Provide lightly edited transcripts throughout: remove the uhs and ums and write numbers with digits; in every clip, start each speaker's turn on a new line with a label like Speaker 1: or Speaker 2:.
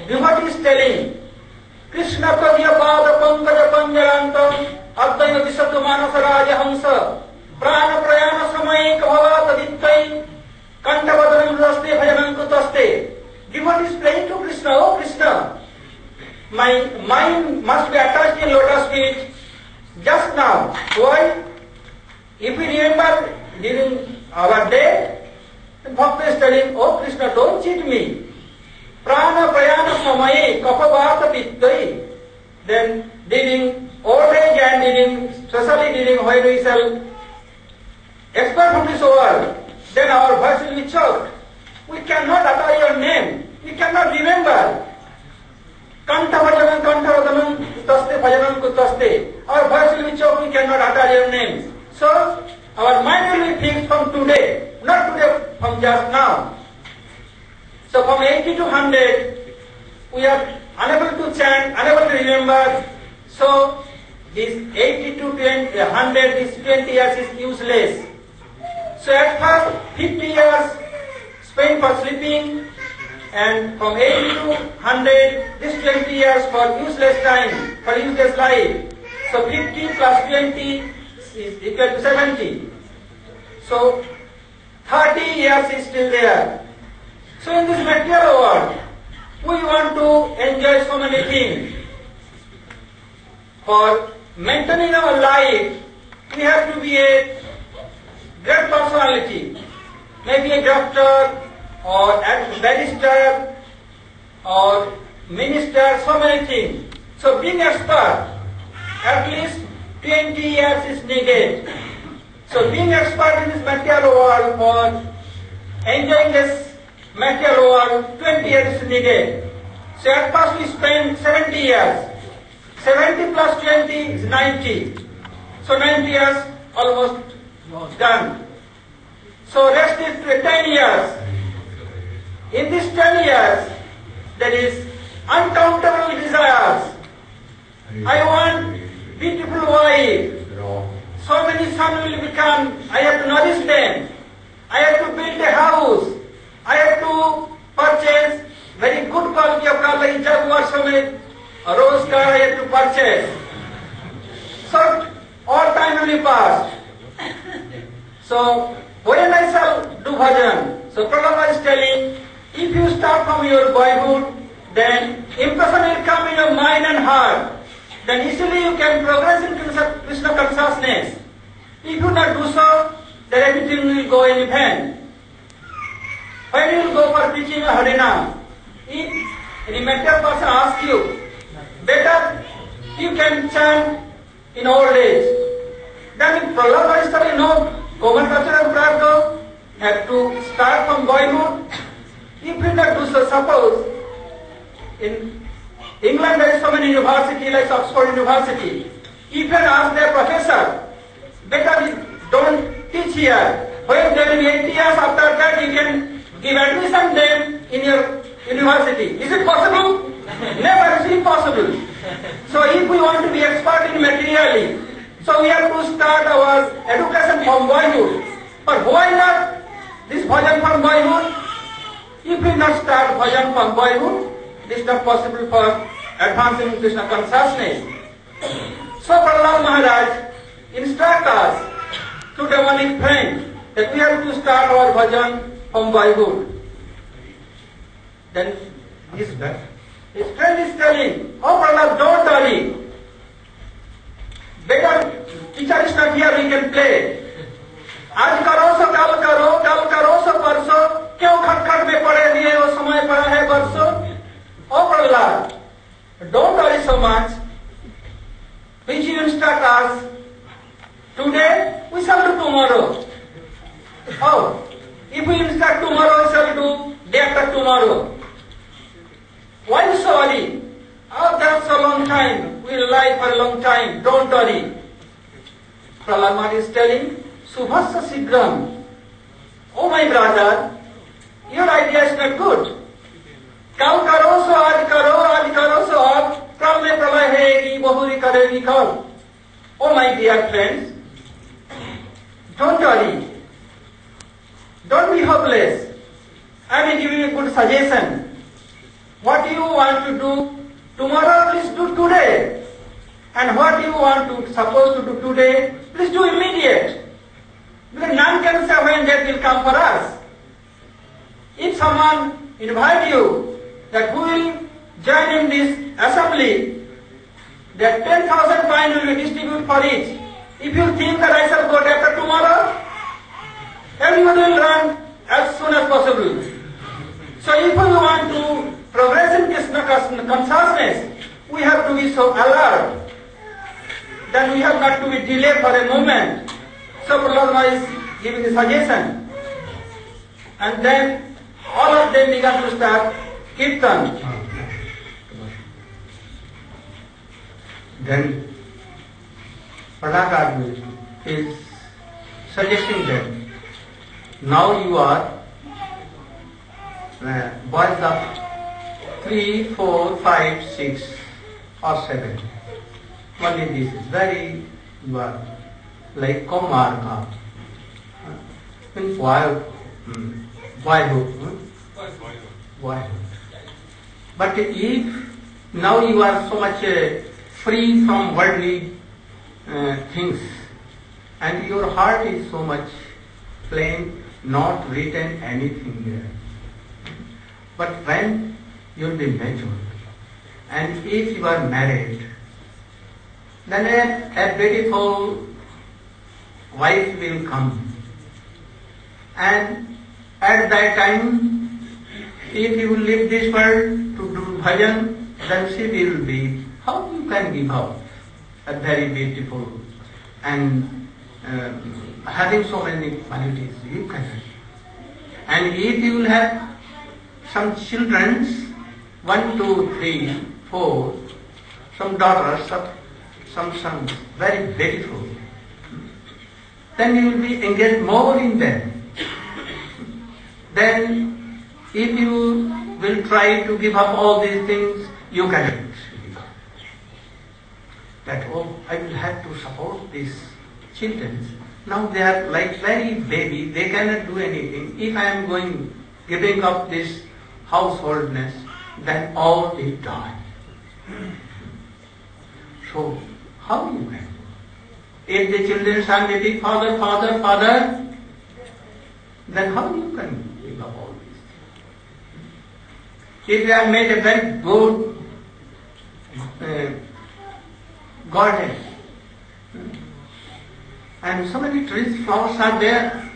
Speaker 1: devotee is telling, Krishna Kavya Pada Pankaja Panjarantam Advaita Visatu Manasa Raja Hamsa Prana Prayana Samayi Kavata Dittai Kantavadanam Raste Bhajanam Kutaste. Devotee is praying to Krishna, oh Krishna, my mind must be attached in lotus feet just now. Why? If we remember during our day, the Bhakta is telling, oh Krishna, don't cheat me. Prana Prayana Samaye Kapavata Pittai. Then during old age and during, especially during when we shall expert from this world, then our voice will be choked. We cannot utter your name. We cannot remember. Kantavadanam Taste Bhajanam Kutaste. Our voice will be choked. We cannot utter your names. So our mind will be fixed from today, not today, from just now. So from 80 to 100, we are unable to chant, unable to remember. So this 80 to 100, this 20 years is useless. So at first 50 years spent for sleeping, and from 80 to 100, this 20 years for useless time, for useless life. So 50 plus 20 is equal to 70. So 30 years is still there. So in this material world, we want to enjoy so many things. For maintaining our life, we have to be a great personality. Maybe a doctor, or a barrister, or minister, so many things. So being expert, at least 20 years is needed. So being expert in this material world, for enjoying this material world, 20 years is needed. So at first we spend 70 years. 70 plus 20 is 90. So 90 years almost done. So rest is 10 years. In these 10 years, there is uncountable desires. I want beautiful wife. So many sons will become. I have to nourish them. I have to build a house. I have to purchase very good quality of car like Jaguar Summit, a rose car I have to purchase. So all time will be passed. So when I shall do bhajan, so Prabhupada is telling, if you start from your boyhood, then impression will come in your mind and heart. Then easily you can progress in Krishna consciousness. If you not do so, then everything will go in vain. When you will go for preaching a Harinam, if any mental person asks you, better you can chant in old age. Then if Prahlad is telling, no, Goman Cultural Prartha, have to start from boyhood. If you not do so, suppose in England there is so many universities like Oxford University. If you ask their professor, better don't teach here. When there will be 80 years after that, you can give admission them in your university. Is it possible? Never, it's impossible. So if we want to be expert in materially, so we have to start our education from boyhood. But why not this bhajan from boyhood? If we not start bhajan from boyhood, it is not possible for advancing Krishna consciousness. So Prahlad Maharaj instructs us to demonic friend that we have to start our bhajan from boyhood. Then his friend is telling, oh Prahlad, don't worry. Better teacher is not here, we can play. आज करो सो कल करो सो परसों, क्यों खटखट में पड़े हुए वो समय पड़ा है बरसों? Oh Prahlad, don't worry so much. Which you instruct us today, we shall do tomorrow. Oh, if we instruct tomorrow, we shall do day after tomorrow. Why so early? Oh, that's a long time. We will lie for a long time. Don't worry. Prahlad Maharaj is telling, Subhasa Sigram. Oh my brother, your idea is not good. Kal karo so aaj karo so ab, kal mein pralay hayegi, bahuri karegi kal. Oh my dear friends, don't worry. Don't be hopeless. I will give you a good suggestion. What you want to do tomorrow, please do today. And what you want to suppose to do today, please do immediate. Because none can say when death will come for us. If someone invite you that who will join in this assembly, that 10,000 coins will be distributed for each. If you think that I shall go after tomorrow, everyone will run as soon as possible. So if we want to progress in Krishna consciousness, we have to be so alert. Then we have not to be delayed for a moment. So Prahlad is giving the suggestion. And then all of them began to start kirtan. Then Prahlad is suggesting them, now you are boys of 3, 4, 5, 6 or 7. Only this is very, you are like Komarka. In boyhood. But if now you are so much free from worldly things, and your heart is so much plain, not written anything there. But when you will be mature, and if you are married, then a beautiful wife will come. And at that time, if you leave this world to do bhajan, then she will be, how you can give up a very beautiful and having so many qualities, you cannot. And if you will have some children, 1, 2, 3, 4, some daughters, some sons, very beautiful, then you will be engaged more in them. Then if you will try to give up all these things, you cannot give up. That, oh, I will have to support these children. Now they are like very baby, they cannot do anything. If I am giving up this householdness, then all will die. So, how you can? If the children are maybe father, father, father, then how you can give up all these things? If you have made a very good garden, and so many trees, flowers are there,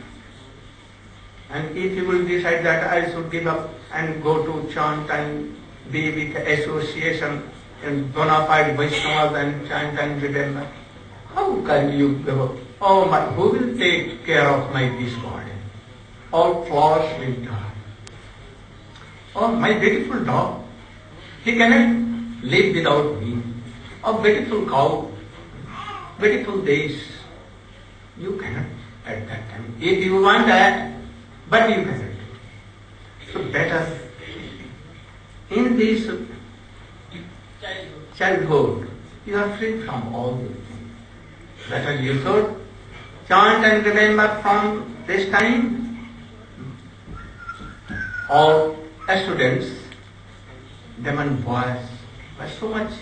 Speaker 1: and if you will decide that I should give up and go to chant and be with association and bona fide Vaishnavas and chant and remember, how can you give up? Oh my, who will take care of my this garden? All flowers will die. Oh, my beautiful dog, he cannot live without me. Oh, beautiful cow, beautiful days, you cannot at that time. If you want that, but you cannot. So better in this childhood, you are free from all these things. Better you should chant and remember from this time. All students, them and boys, are so much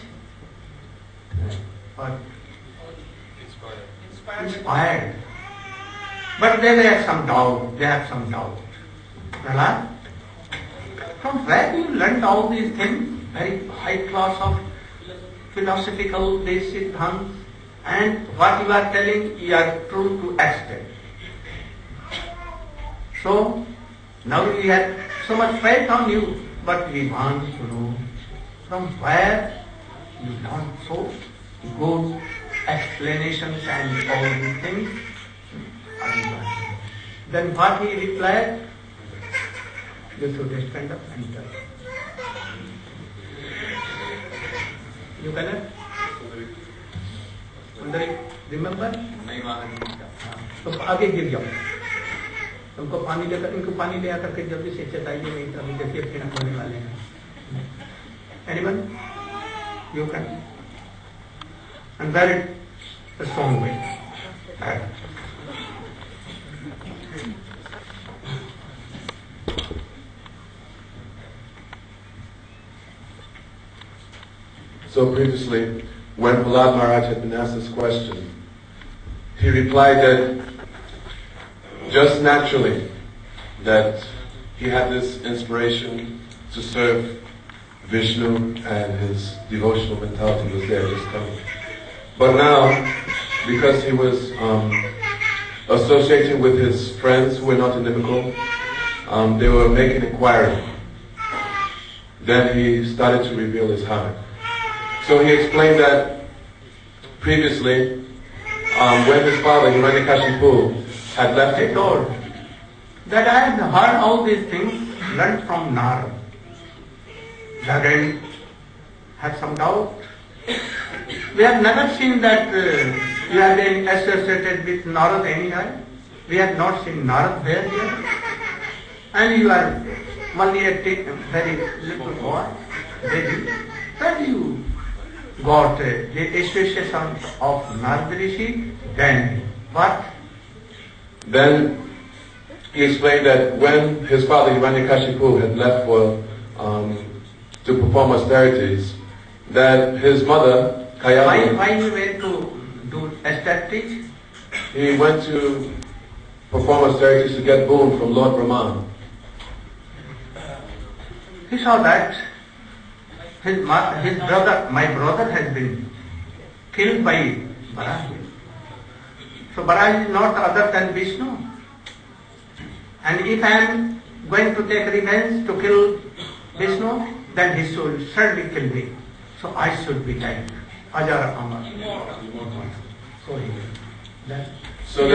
Speaker 1: inspired. But they have some doubt. Prahlad, from where you learned all these things? Very high class of philosophical basic things, and what you are telling, you are true to extent. So, now we have so much faith on you, but we want to know from where you learn so good explanations and all these things. Then what he replied, you should stand up and tell. You cannot? Remember? तो आगे गिर जाओ. तुमको पानी लेकर इनको पानी ले आकर के जल्दी से चटाइए, नहीं तो अभी देखिए फिर होने वाले हैं. Anyone? You can. And that is the strong way.
Speaker 2: So previously, when Prahlad Maharaj had been asked this question, he replied that just naturally that he had this inspiration to serve Vishnu and his devotional mentality was there just coming. But now, because he was associating with his friends who were not inimical, they were making inquiry. Then he started to reveal his heart. So he explained that previously, when his father, Hiranyakashipu, had left
Speaker 1: He told that I had heard all these things, learned from Narad. Again, have some doubt. We have never seen that you have been associated with Narad anyhow. We have not seen Narad there yet. And you are only a very little boy, baby. When you got the association of Narad Rishi, then what?
Speaker 2: Then he explained that when his father Hiranyakashipu had left for to perform austerities, that his mother Kayadu.
Speaker 1: Why he went to do austerities?
Speaker 2: He went to perform austerities to get boon from Lord Brahman.
Speaker 1: He saw that his brother, my brother, has been killed by Varaha. So Varaha is not other than Vishnu. And if I am going to take revenge to kill Vishnu, then he should certainly kill me. So I should be like Ajara Amar. So he will.
Speaker 2: So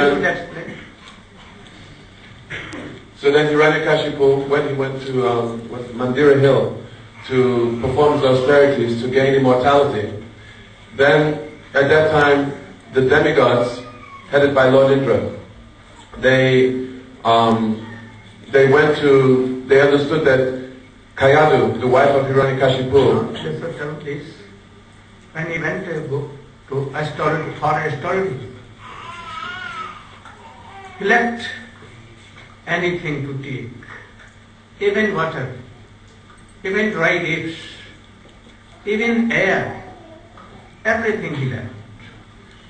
Speaker 2: then Hiranyakashipu, when he went to Mandira Hill to perform his austerities to gain immortality, then at that time the demigods, headed by Lord Indra, they understood that Kayadu, the wife of Hiranyakashipu,
Speaker 1: when he went to astrology, he left anything to take, even water, even dry leaves, even air, everything he left.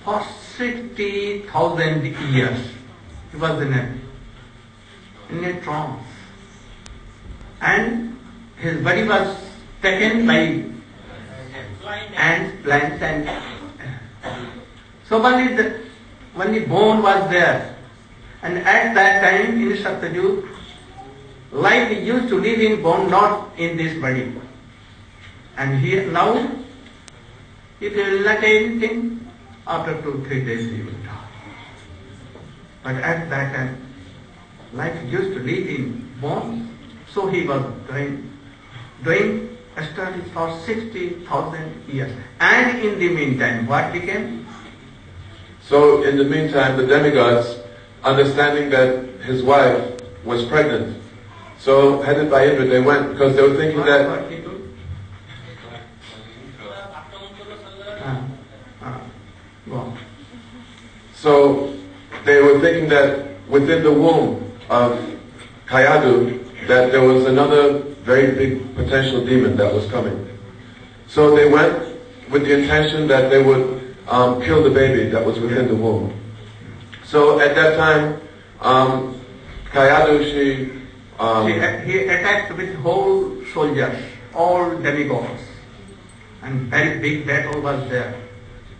Speaker 1: For 60,000 years, he was in a trance. And his body was taken by ants, plants, and so only bone was there. And at that time in Satyajug, life used to live in bone, not in this body. And here now, if he will not anything, after 2-3 days he will die. But at that time, life used to live in bone, so he was doing studies for 60,000 years. And in the meantime, what became?
Speaker 2: So in the meantime, the demigods, understanding that his wife was pregnant, so headed by Indra, they went because they were thinking that.
Speaker 1: What he do? Go on.
Speaker 2: So they were thinking that within the womb of Kayadu, that there was another very big potential demon that was coming. So they went with the intention that they would kill the baby that was within the womb. So at that time, Kayadu,
Speaker 1: he attacked with whole soldiers, all demigods, and very big battle was there.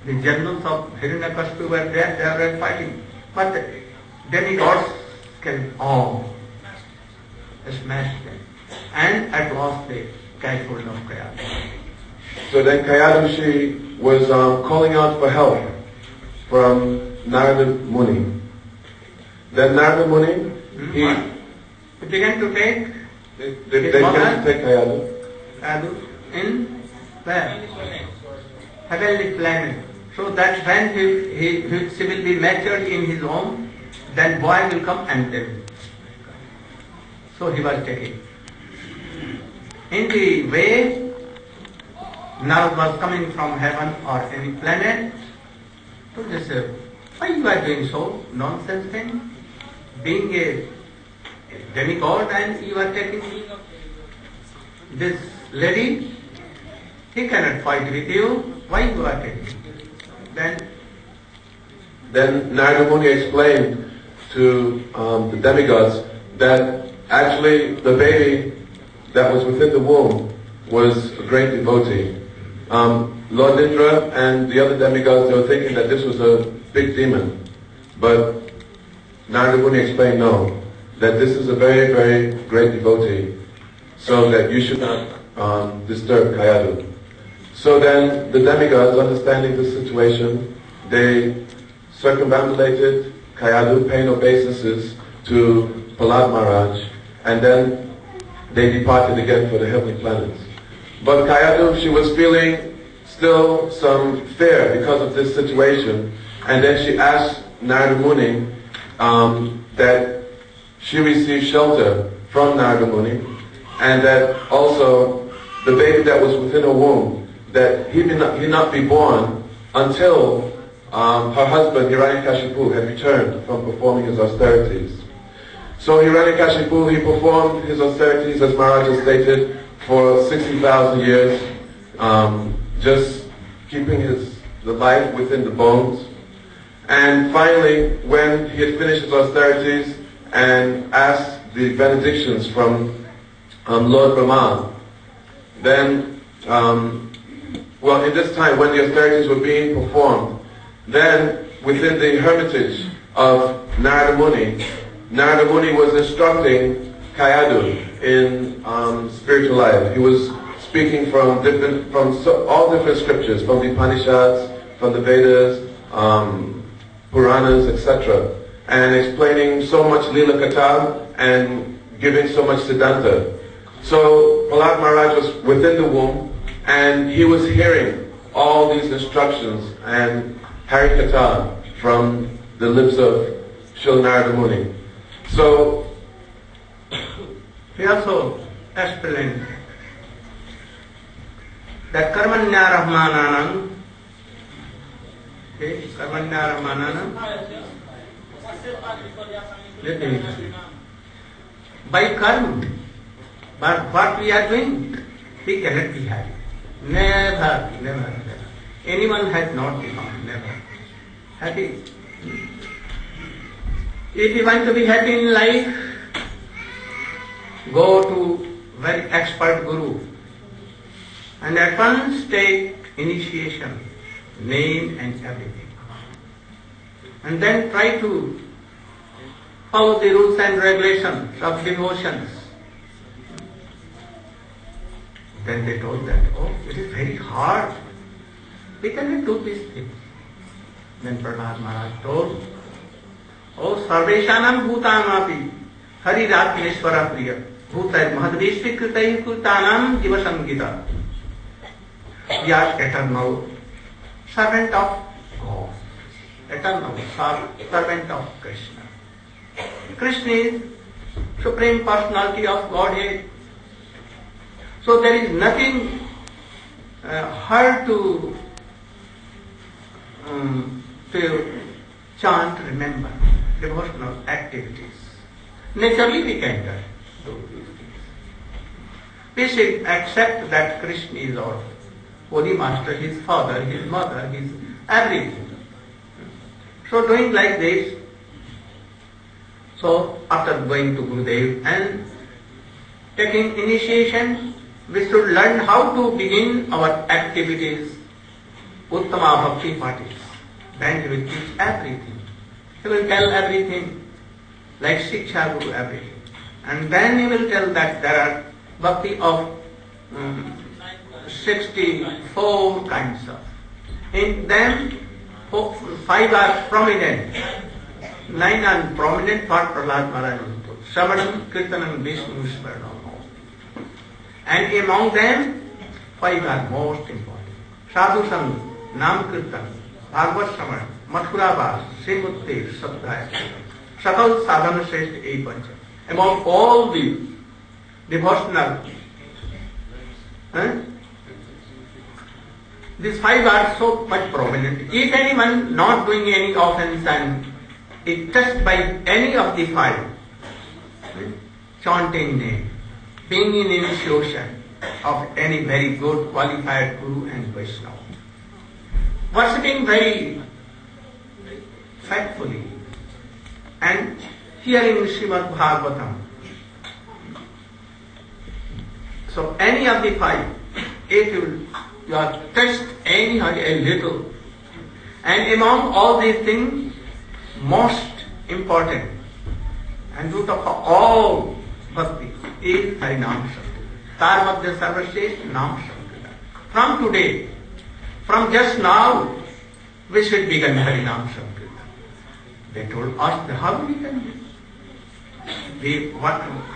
Speaker 1: The generals of Hiranyakashipu were there, they were fighting. But the demigods came all, smashed them. And at last they got hold of Kayadu.
Speaker 2: So then Kayadu was calling out for help from Narada Muni. Then Narada Muni,
Speaker 1: he began to take
Speaker 2: they began to take
Speaker 1: Kayadu in where? Heavenly planet. So that when he will be matured in his home, then boy will come and tell him. So he was taken. In the way, Narad was coming from heaven or any planet, to just say, why you are doing so nonsense thing? Being a demigod and you are taking this lady, He cannot fight with you. Why you are taking?
Speaker 2: Then Narada Muni explained to the demigods that actually the baby that was within the womb was a great devotee. Lord Indra and the other demigods, they were thinking that this was a big demon. But Narada Muni explained, no, that this is a very, very great devotee, so that you should not disturb Kayadu. So then the demigods, understanding the situation, they circumambulated Kayadu, paying obeisances to Prahlad Maharaj, and then they departed again for the heavenly planets. But Kayadu, she was feeling still some fear because of this situation, and then she asked Narada Muni that she received shelter from Narada Muni, and that also the baby that was within her womb, that he not be born until her husband Hiranyakashipu had returned from performing his austerities. So Hiranyakashipu, he performed his austerities, as Maharaj has stated, for 60,000 years, just keeping the life within the bones. And finally, when he had finished his austerities and asked the benedictions from Lord Brahma, then, in this time when the austerities were being performed, then within the hermitage of Narada Muni was instructing Kayadu in spiritual life. He was speaking from all different scriptures, from the Upanishads, from the Vedas, Puranas, etc., and explaining so much Lila Katha and giving so much Siddhanta. So Prahlad Maharaj was within the womb, and he was hearing all these instructions and Hari Katha from the lips of Srila Narada Muni. So
Speaker 1: he also explained that Karmanya Rahmananam, by karma, but what we are doing, we cannot be happy. Never. Anyone has not become never happy. If you want to be happy in life, go to very expert guru and at once take initiation, name and everything. And then try to follow the rules and regulations of devotions. Then they told that, it is very hard. We cannot do these things. Then Prahlad Maharaj told, Sarveshanam Bhutamapi Hari Ratmeshwara Priya Bhutai Mahadvishvi Kritai Kultanam Jivasangita. We are eternal servant of God, eternal servant of Krishna. Krishna is Supreme Personality of Godhead. So there is nothing hard to chant, remember, devotional activities. Naturally we can do these things. We should accept that Krishna is our Holy Master, his father, his mother, his everything. So doing like this, so after going to Gurudev and taking initiation, we should learn how to begin our activities, Uttama Bhakti parties. Then he will teach everything. He will tell everything, like Shiksha Guru, everything. And then he will tell that there are bhakti of 64 kinds of. In them, 5 are prominent. 9 are prominent for Prahlad Maharaj. Shravanam, Kirtanam, Vishnu, Smaranam. And among them, 5 are most important. Sadhu Sang, Nam Kirtan, Bhagavad Shravan, Mathura Vas, Srimutte, Sabdaya, Sakal Sadhana Shrestha Epancha. Among all the devotional, these 5 are so much prominent. If anyone not doing any offense and is touched by any of the 5, chanting name, being in initiation, of any very good qualified Guru and Vaishnava. Worshipping very faithfully and hearing Srimad Bhagavatam. So any of the five, if you are touched anyhow a little, and among all these things, most important and root of all bhakti is Harinam Sankirtan. Tarmadya Sarvashesth Nam Sankirtan. From today, from just now, we should begin Harinam Sankirtan. They told us how we can do.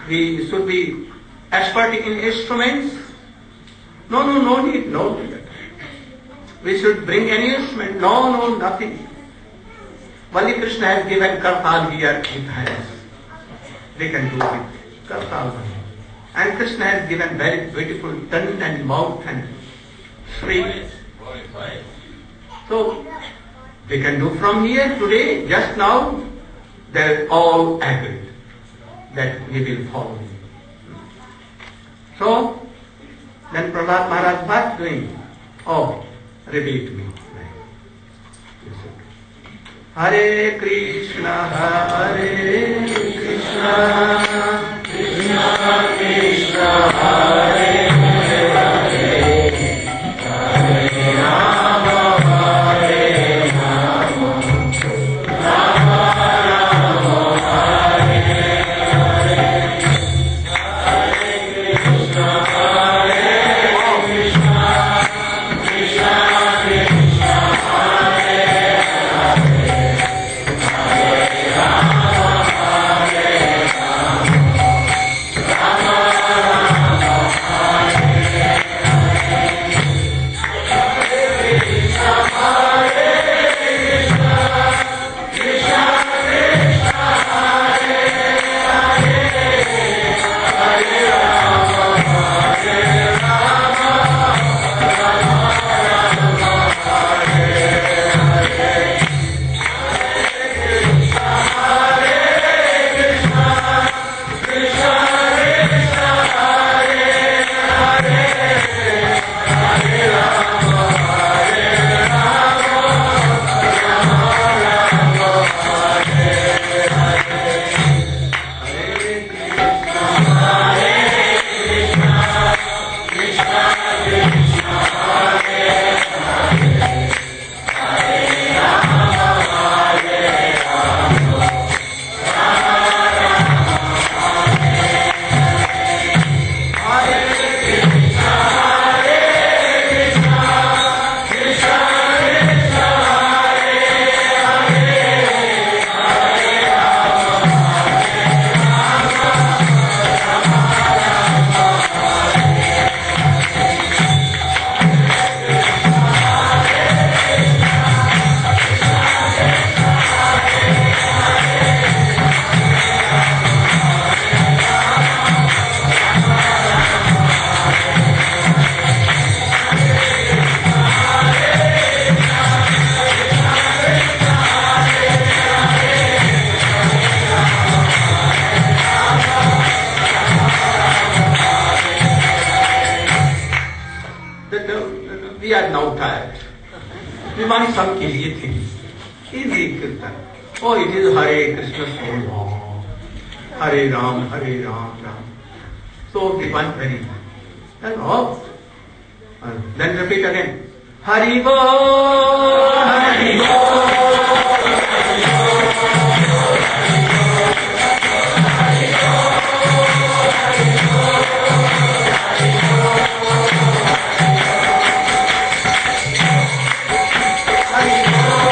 Speaker 1: We should be expert in instruments. No need. We should bring any instrument. No, nothing. Only Krishna has given kartal here with hands. They can do it. Kartal. And Krishna has given very beautiful tongue and mouth and shriek. So, they can do from here today, just now, they all agreed that we will follow him. So, then Prahlad Maharaj was doing, repeat me. Hare Krishna, Hare Krishna, Krishna Krishna, Hare Hare, Hare Rama, Hare Rama, Rama Rama, Hare Hare, Hare Krishna, Hare Krishna, Krishna Krishna, Hare We are now tired. We want some easy things. Easy Kirtan. It is Hare Krishna so long. Hare Ram, Ram. So we want very much. And then repeat again. Hari Bo, Hari Bo. Hari Bo, Hari Bo, Hari Bo.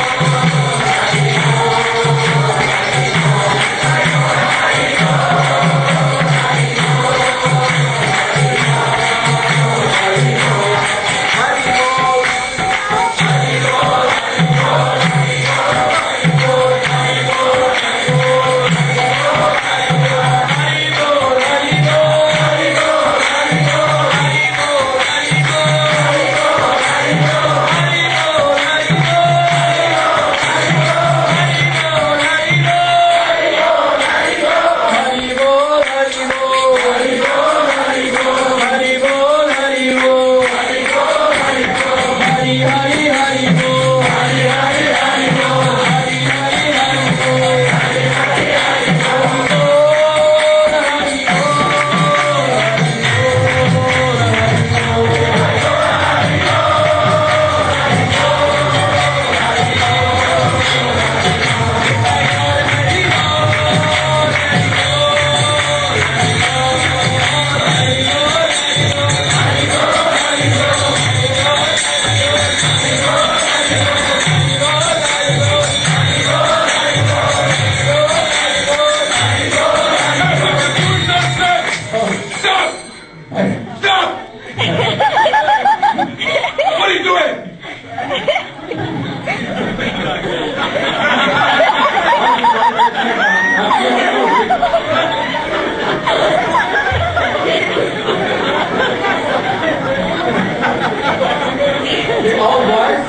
Speaker 1: All boys,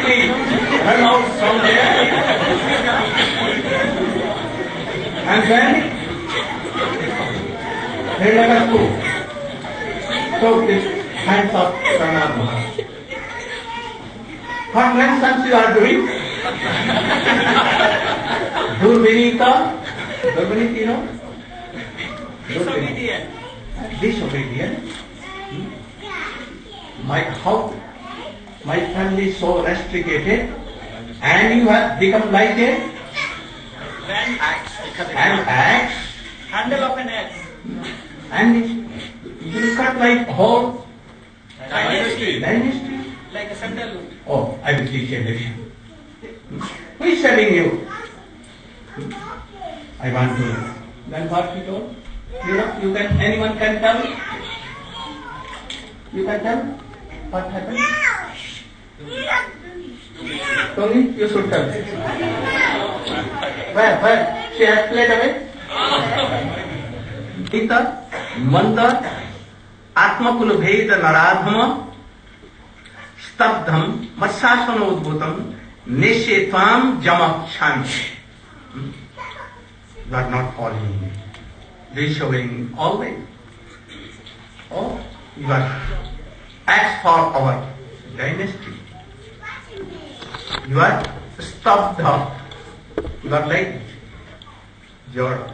Speaker 1: please run out from there. And then let us go. So this hands of Pranama. What lessons you are doing? Durvinita, you know?
Speaker 3: Disobedient.
Speaker 1: Disobedient. My family is so restricted, and you have become like a
Speaker 3: An axe.
Speaker 1: handle
Speaker 3: Handle of an axe.
Speaker 1: and you cut like whole
Speaker 3: Dynasty.
Speaker 1: dynasty.
Speaker 3: Like a sandalwood.
Speaker 1: Oh, I will teach you this. Who is telling you? I want to. Then what he told? You can. Anyone can tell? You can tell what happened? Tony, you should tell. Where? She has played away. Gita, Manta, Atmakul Bheda Naradhama, Stabdham, Masasanodbhutam, Nishetvam Jamak Shanti. You are not following me. Disobeying always. Oh, you are acts for our dynasty. You are stuffed up. You are like your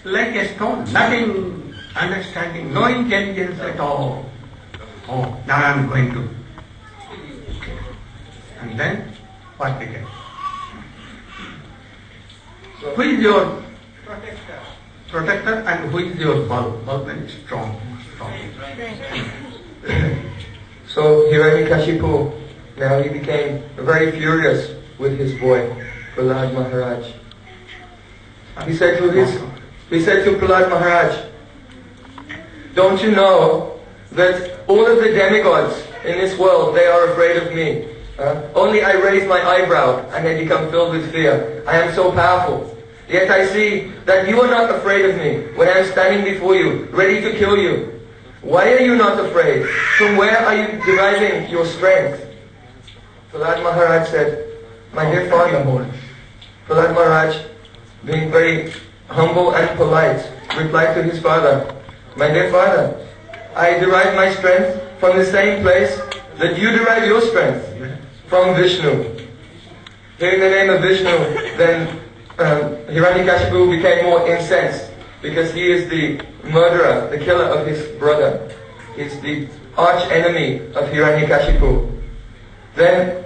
Speaker 1: like a stone, nothing understanding, no intelligence at all. Oh, now I am going to. And then what became? Who is your protector and who is your bulb? Bulb and strong.
Speaker 4: So Hiranyakashipu, now he became very furious with his boy, Prahlad Maharaj. He said to Prahlad Maharaj, don't you know that all of the demigods in this world, they are afraid of me? Only I raise my eyebrow and they become filled with fear. I am so powerful. Yet I see that you are not afraid of me when I am standing before you, ready to kill you. Why are you not afraid? From where are you deriving your strength? Prahlad Maharaj said, my dear father, Prahlad Maharaj, being very humble and polite, replied to his father, my dear father, I derive my strength from the same place that you derive your strength, from Vishnu. Hearing the name of Vishnu, then Hiranyakashipu became more incensed, because he is the murderer, the killer of his brother. He's the arch enemy of Hiranyakashipu. Then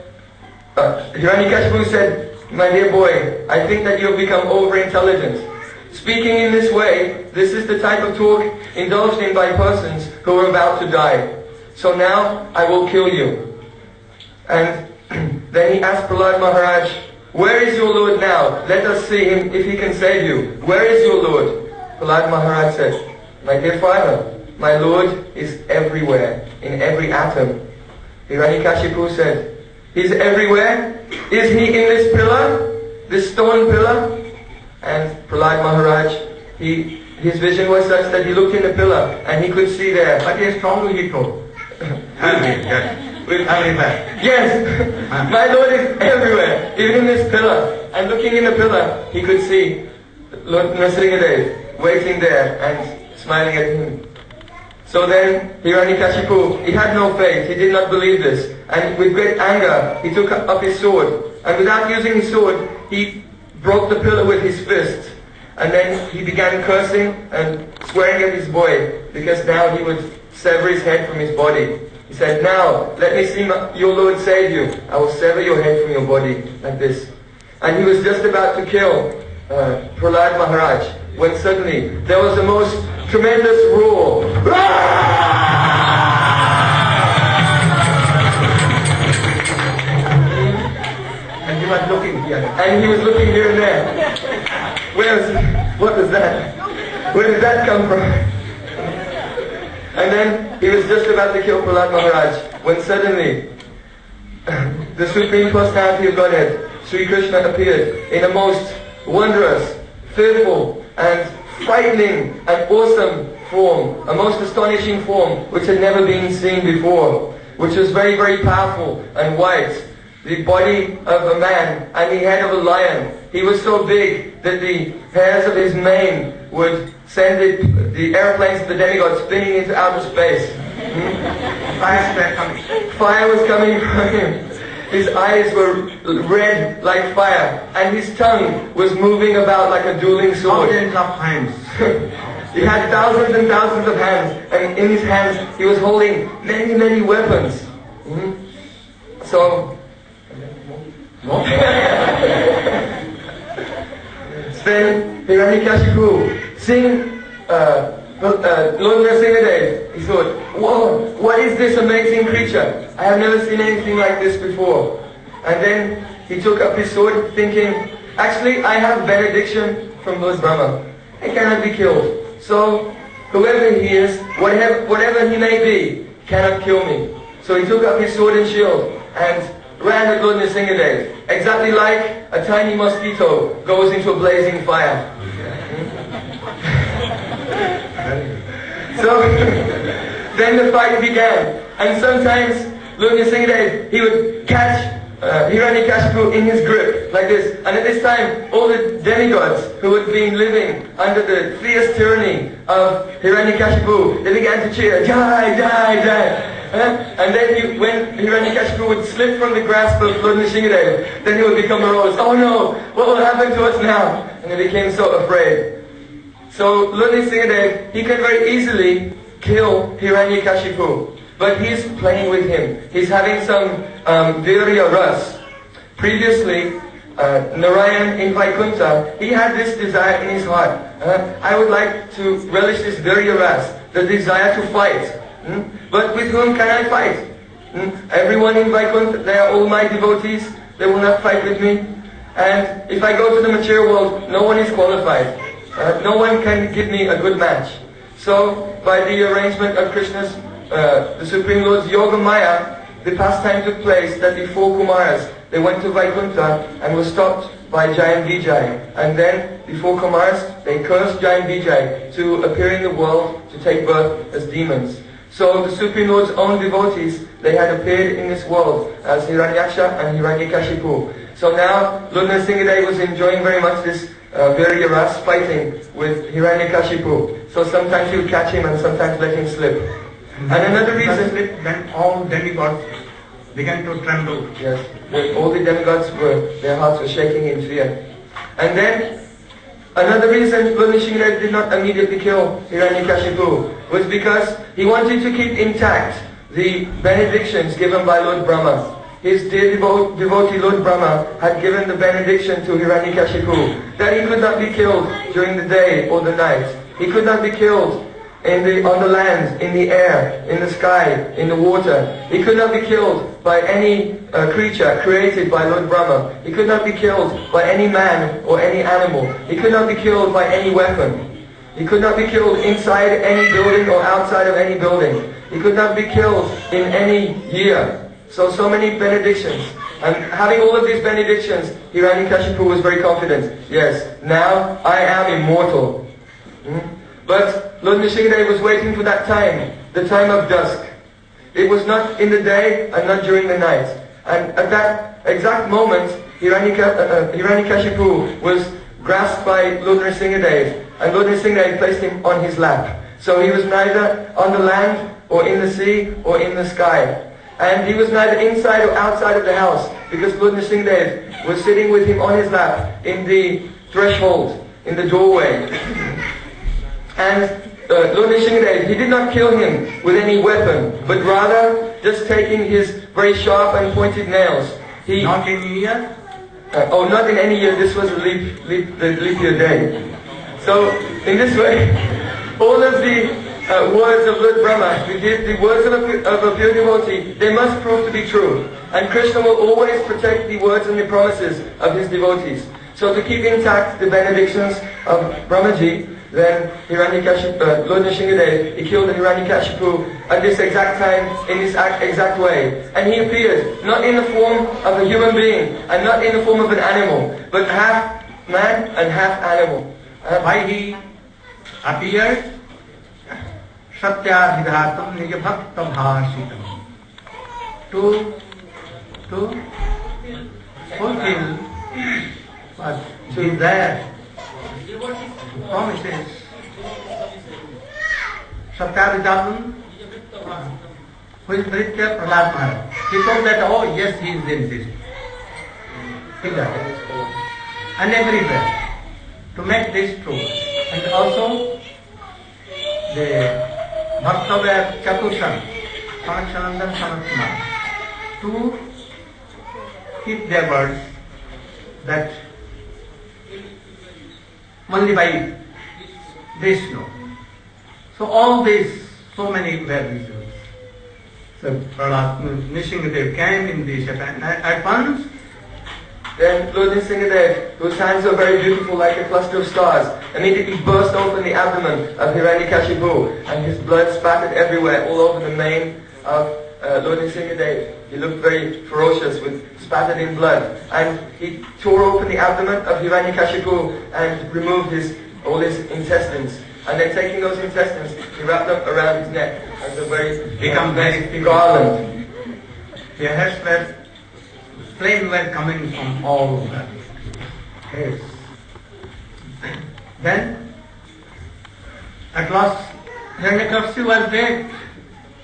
Speaker 4: Hiranyakashipu said, my dear boy, I think that you have become over-intelligent. Speaking in this way, this is the type of talk indulged in by persons who are about to die. So now I will kill you. And then he asked Prahlad Maharaj, where is your Lord now? Let us see him if he can save you. Where is your Lord? Prahlad Maharaj said, my dear father, my Lord is everywhere, in every atom. Hiranyakashipu said, he's everywhere? Is he in this pillar? This stone pillar? And Prahlad Maharaj, his vision was such that he looked in the pillar and he could see there.
Speaker 1: But he is strongly told.
Speaker 4: Yes, my Lord is everywhere, even in this pillar. And looking in the pillar, he could see Lord Nrsimhadev waiting there and smiling at him. So then Hiranyakashipu, he had no faith, he did not believe this. And with great anger, he took up his sword. And without using his sword, he broke the pillar with his fist. And then he began cursing and swearing at his boy, because now he would sever his head from his body. He said, "Now, let me see your Lord save you. I will sever your head from your body," like this. And he was just about to kill Prahlad Maharaj, when suddenly there was the most tremendous roar.
Speaker 1: And he was looking here.
Speaker 4: And he was looking here and there. What was that? Where did that come from? And then he was just about to kill Prahlad Maharaj, when suddenly the Supreme Personality of Godhead, Sri Krishna, appeared in a most wondrous, fearful, and frightening and awesome form, a most astonishing form which had never been seen before, which was very, very powerful and white, the body of a man and the head of a lion. He was so big that the hairs of his mane would send the airplanes of the demigods spinning into outer space. Fire was coming from him. His eyes were red like fire, and his tongue was moving about like a dueling sword.
Speaker 1: Thousands of hands.
Speaker 4: He had thousands and thousands of hands, and in his hands he was holding many, many weapons. So, then Hiranyakashipu, seeing Lord Nrsimhadev, he thought, "Whoa, what is this amazing creature? I have never seen anything like this before." And then he took up his sword, thinking, "Actually, I have benediction from Lord Brahma. He cannot be killed. So, whoever he is, whatever he may be, cannot kill me." So he took up his sword and shield and ran at Lord Nrsimhadev, exactly like a tiny mosquito goes into a blazing fire. So, then the fight began, and sometimes Lord Nrsimhadev, he would catch Hiranyakashipu in his grip, like this, and at this time, all the demigods who had been living under the fierce tyranny of Hiranyakashipu, they began to cheer, "Jai, Jai, Jai." And then when Hiranyakashipu would slip from the grasp of Lord Nrsimhadev, then he would become morose. "Oh no, what will happen to us now?" And he became so afraid. So Lord Nrsimhadev, he can very easily kill Hiranyakashipu, but he's playing with him. He's having some virya ras. Previously, Narayan in Vaikuntha, he had this desire in his heart. I would like to relish this virya ras, the desire to fight. But with whom can I fight? Everyone in Vaikuntha, they are all my devotees. They will not fight with me. And if I go to the material world, no one is qualified. No one can give me a good match. So, by the arrangement of Krishna's, the Supreme Lord's Yoga Maya, the pastime took place that the four Kumaras, they went to Vaikuntha and were stopped by Jayan Vijay. And then the four Kumaras, they cursed Jayan Vijay to appear in the world to take birth as demons. So the Supreme Lord's own devotees, they had appeared in this world as Hiranyaksha and Hiranyakashipu. So now Lord Nrsimhadev was enjoying very much this virya ras, fighting with Hiranyakashipu. So sometimes he would catch him and sometimes let him slip. And another reason,
Speaker 1: then all demigods began to tremble.
Speaker 4: yes, all the demigods their hearts were shaking in fear. And then another reason Lord Nrsimhadev did not immediately kill Hiranyakashipu was because he wanted to keep intact the benedictions given by Lord Brahma. His dear devotee Lord Brahma had given the benediction to Hiranyakashipu that he could not be killed during the day or the night. He could not be killed on the land, in the air, in the sky, in the water. He could not be killed by any creature created by Lord Brahma. He could not be killed by any man or any animal. He could not be killed by any weapon. He could not be killed inside any building or outside of any building. He could not be killed in any year. So many benedictions. And having all of these benedictions, Hiranyakashipu was very confident. Yes, now I am immortal. But Lord Nrsimhadev was waiting for that time, the time of dusk. It was not in the day and not during the night. And at that exact moment, Hiranyakashipu was grasped by Lord Nrsimhadev, and Lord Nrsimhadev placed him on his lap. So he was neither on the land or in the sea or in the sky. And he was neither inside or outside of the house, because Lord Nrsimhadev was sitting with him on his lap in the threshold, in the doorway. And Lord Nrsimhadev, he did not kill him with any weapon, but rather just taking his very sharp and pointed nails.
Speaker 1: Not in year?
Speaker 4: Not in any year. This was the leap year day. So, in this way, all of the words of Lord Brahma, the words of a pure devotee, they must prove to be true. And Krishna will always protect the words and the promises of his devotees. So to keep intact the benedictions of Brahmaji, then Lord Nrsimhadev, he killed the Hiranyakashipu at this exact time, in this exact way. And he appeared, not in the form of a human being, and not in the form of an animal, but half man and half animal.
Speaker 1: Why he appeared? Satyadhidatam nijabhakta bhasitam. To fulfill what is there, promises. Satyadhidatam, who is Nritya Prahlad Maharaj. He told that, oh yes, he is in this. And everywhere. To make this true. And also, the Bhaktavya Chatushan, Sanakshanandan Sanatman, to keep their words that only by Vishnu. So all these, so many were reasons. So Nrsimhadev came in this at once.
Speaker 4: Then Lord Nrsimhadev, whose hands were very beautiful like a cluster of stars, immediately burst open the abdomen of Hiranyakashipu, and his blood spattered everywhere, all over the mane of Lord Nrsimhadev. He looked very ferocious, with spattered in blood. And he tore open the abdomen of Hiranyakashipu and removed all his intestines. And then taking those intestines, he wrapped them around his neck as a very garland.
Speaker 1: The hairs were flame were coming from all over. Yes. Then, at last, Hiranyakashipu was dead,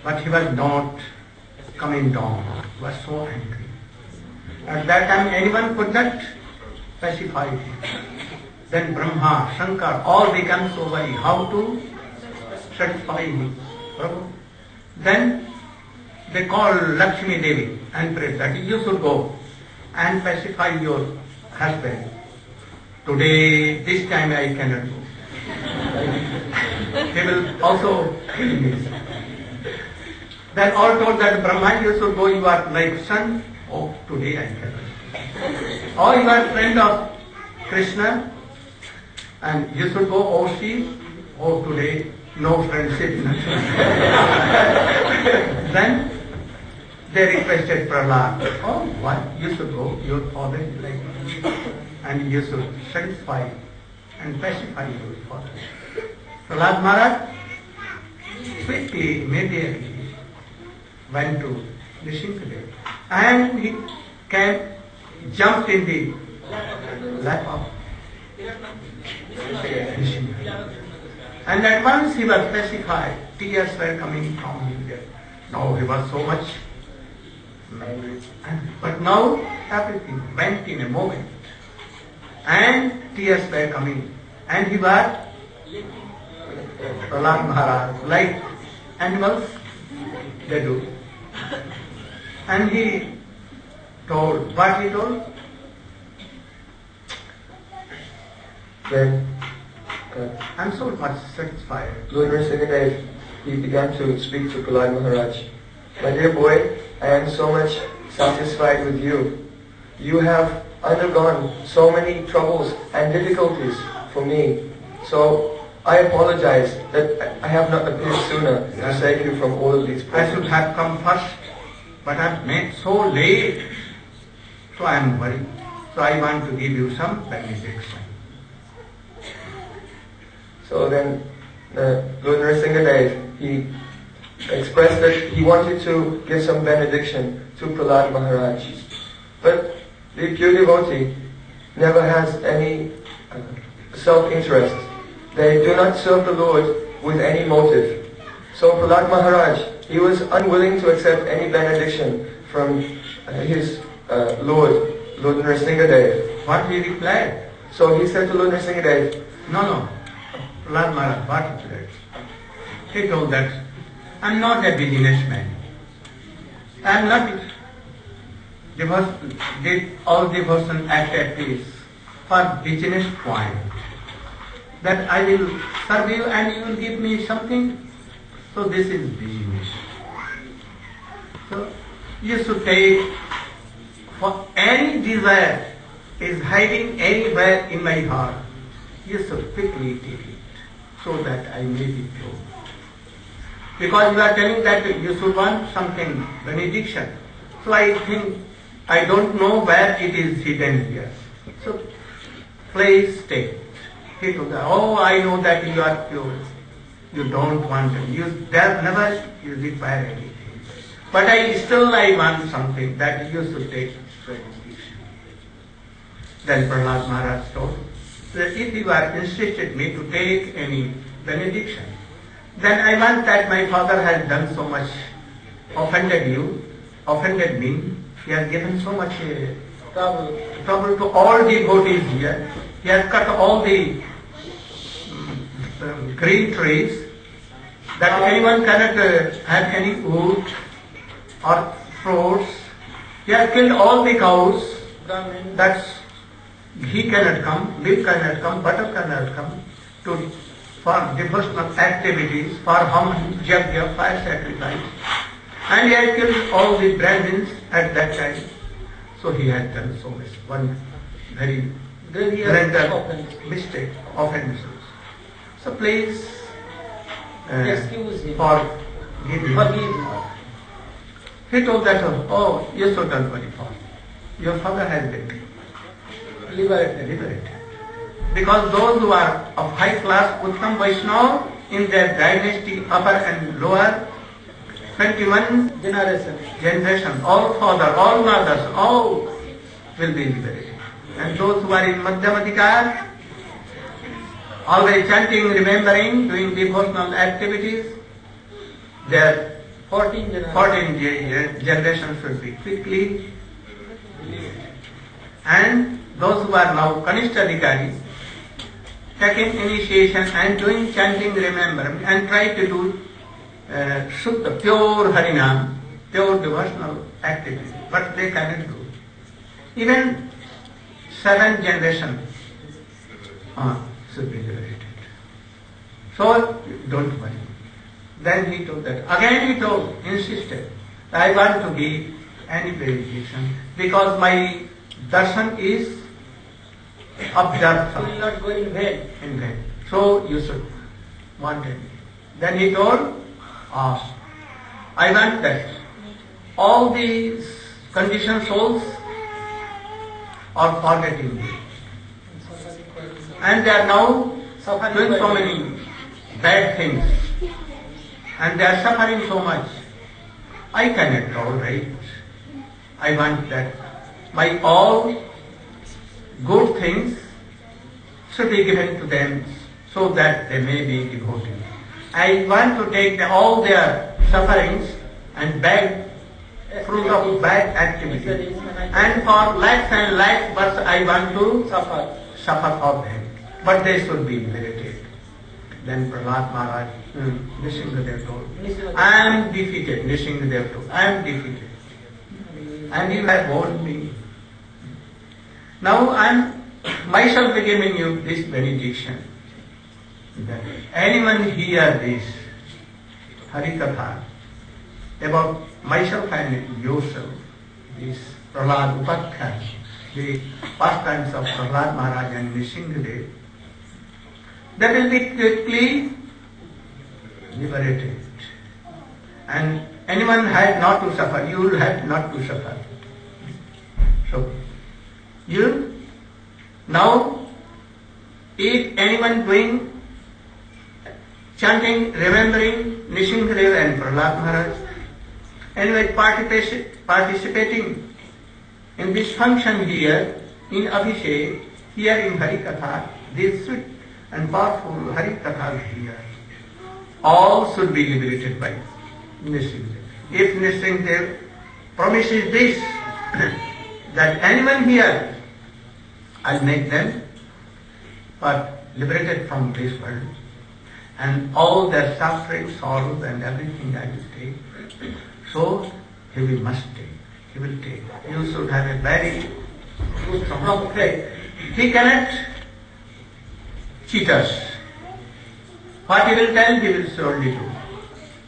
Speaker 1: but he was not coming down. He was so angry. At that time, anyone could not pacify him. Then Brahma, Shankar, all became so worried how to satisfy him. Then they called Lakshmi Devi and prayed that you should go and pacify your husband. Today, this time I cannot go. He will also kill me. Then all told that Brahma, you should go, you are like son. Oh, today I cannot. Oh, you are friend of Krishna, and you should go, oh she. Oh, today no friendship. Then they requested Prahlad, oh, what? You should go, your father is like me, and you should satisfy and pacify your father. Prahlad Maharaj quickly, immediately went to Nrsimhadev, and he jumped in the lap of Nrsimhadev. And at once he was pacified. Tears were coming from him there. Now he was so much angry. But now everything went in a moment. And tears were coming. And he was Prahlad Maharaj, like animals, they do. And he told, what he told?
Speaker 4: Then
Speaker 1: I'm so much satisfied.
Speaker 4: Lord Nrsimhadev, he began to speak to Prahlad Maharaj. My dear boy, I am so much satisfied with you. You have undergone so many troubles and difficulties for me. So I apologize that I have not appeared sooner to save you from all of these problems.
Speaker 1: I should have come first, but I've made so late. So I am worried. So I want to give you some benediction.
Speaker 4: So then Lord Nrsimhadev, he expressed that he wanted to give some benediction to Prahlad Maharaj. But the pure devotee never has any self-interest. They do not serve the Lord with any motive. So Prahlad Maharaj, he was unwilling to accept any benediction from his Lord Nrsingadev.
Speaker 1: What he replied?
Speaker 4: So he said to Lord Nrsingadev,
Speaker 1: No. Prahlad Maharaj, what he replied? He told that, I'm not a businessman. I'm not did all devotion activities for business point. That I will serve you and you will give me something. So this is business. So you should take, for any desire is hiding anywhere in my heart, you should quickly take it so that I may be pure. Because you are telling that you should want something, benediction. So I think, I don't know where it is hidden here. So please take it. He told her, oh, I know that you are pure. You don't want it. You never require anything. But I want something that you should take benediction. Then Prahlad Maharaj told that if you are insisted me to take any benediction, then I want that my father has done so much, offended me. He has given so much trouble to all devotees here. He has cut all the green trees that anyone cannot have any wood or fruits. He has killed all the cows. That ghee cannot come, milk cannot come, butter cannot come for devotional activities, for Haman, Yajna, fire sacrifice. And he had killed all the Brahmins at that time. So he had done so much, one very great mistake, offenses. So please
Speaker 3: excuse him.
Speaker 1: Forgive him. He told that, oh, you should not worry for. Your father has been liberated. Because those who are of high class Uttam Vaishnava in their dynasty, upper and lower, 21 generation, all father, all mothers, all will be liberated. And those who are in Madhyamadikar, always chanting, remembering, doing devotional activities, their 14 generations should be quickly liberated. And those who are now Kanishta taking initiation and doing chanting, remembering, and try to do Shuddha, pure Harinam, pure devotional activity, but they cannot do. Even 7 generations should be liberated. So don't worry. Then he told that. Again he insisted, I want to give any benediction because my darshan is observed.
Speaker 3: You will not go in vain.
Speaker 1: So you should want it. Then he told, I want that all these conditioned souls are forgetting me. And they are now doing so many bad things. And they are suffering so much. I cannot tolerate. I want that my all good things should be given to them so that they may be devoted. I want to take all their sufferings and bad fruit of bad activities. And for lakhs and lakhs, but I want to suffer of them. But they should be liberated. Then Prahlad Maharaj, Nrsingadev told, I am defeated. Nrsingadev told, I am defeated. And you have warned me. Now I am myself giving you this benediction. That anyone hear this Harikatha about myself and yourself, this Prahlad Upakhyan, the pastimes of Prahlad Maharaj and Nrsingadev, that will be quickly liberated. And anyone had not to suffer, you will have not to suffer. So, you now, if anyone doing chanting, remembering Nrsingadev and Prahlad Maharaj, anyway participating in this function here, in Abhishek, here in Harikatha, this sweet and powerful Harikatha here.
Speaker 5: all should be liberated by Nrsimhadev. If Nrsimhadev promises this, that anyone here, I'll make them but liberated from this world, and all their suffering, sorrows and everything I will take. So he must take. He will take. You should have a very good strong faith. He cannot cheat us. What he will tell, he will surely do.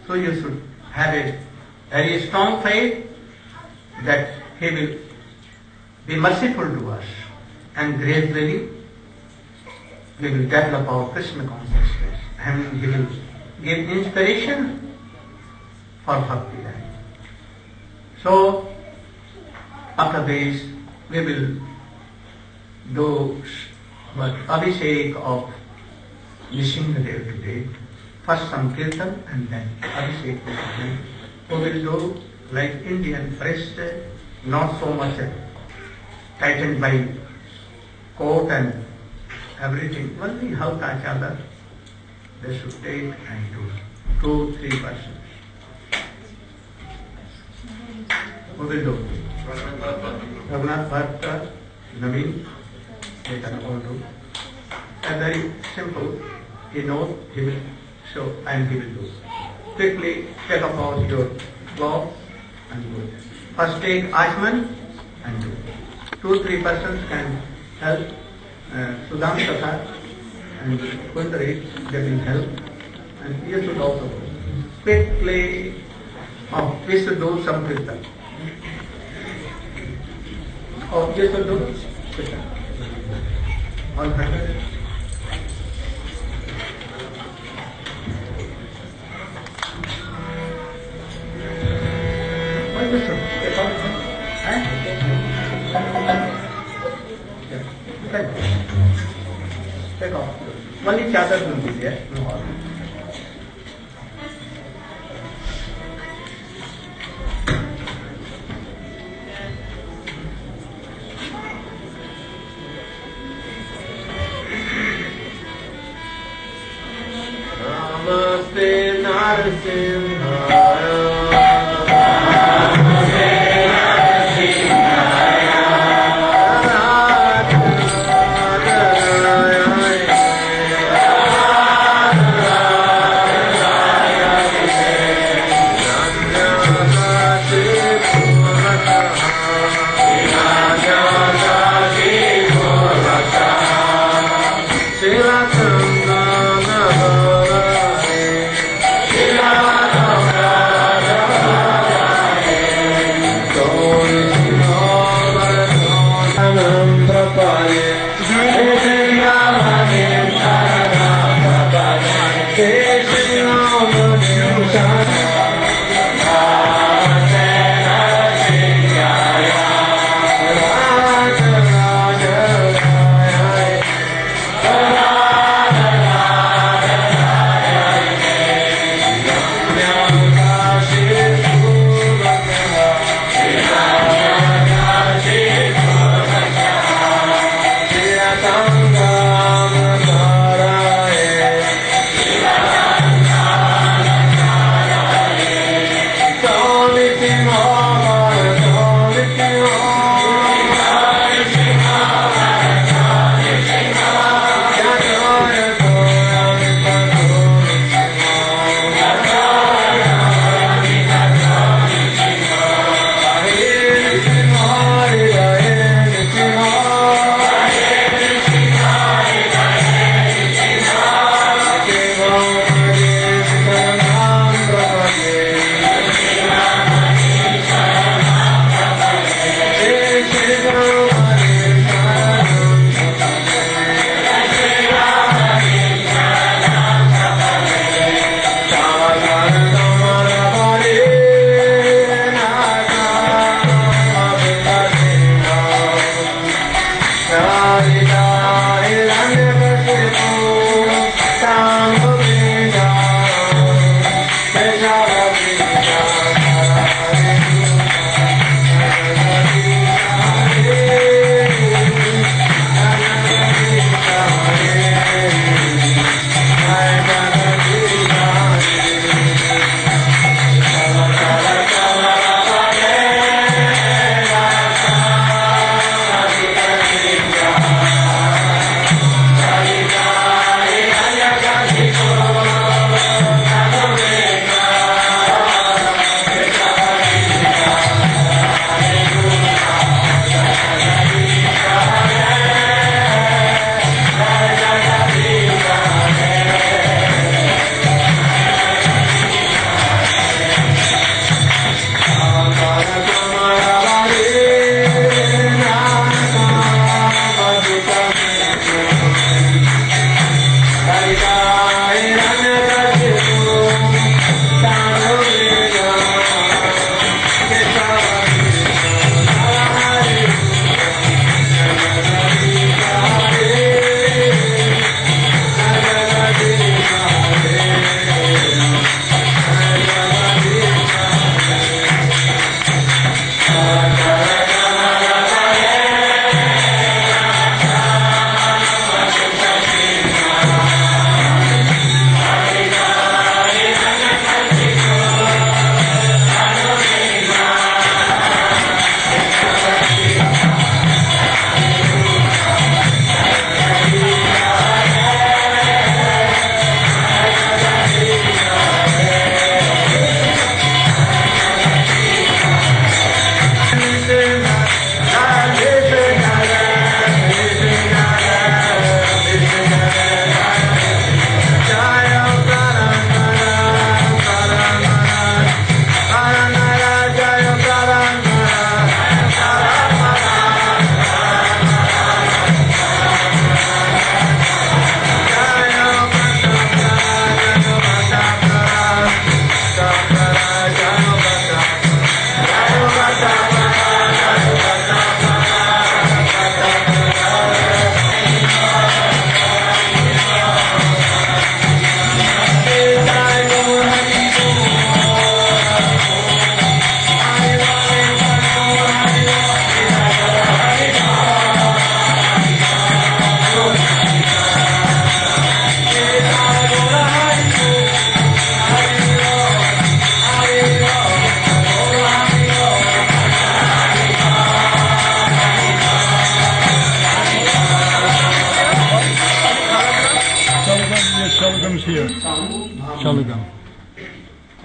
Speaker 5: So you should have a very strong faith that he will be merciful to us, and gradually we will develop our Krishna consciousness, and he will give inspiration for bhakti life. So after this we will do Abhishek of Nrsimhadev today. First some kirtan and then Abhishek will happen. We will do like Indian priest, not so much tightened by coat and everything. Only halka chadar they should take and do 2-3 persons. We will do Raghunath Bhatta, Naveen, they can all do. And very simple, he knows, he will show and he will do. Quickly take off your cloth and do it. First take Ashman and do. 2-3 persons can help. Sudam Katha and Kundari, they will help. And you should also do. Quickly, we should do some kirtan. You should do kirtan. All right. What is it? Take off. Only chadar will be there, no other.
Speaker 2: Namaste Narasimhaya.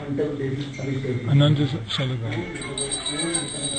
Speaker 3: until this Abhishek.
Speaker 6: Ananda Salaga.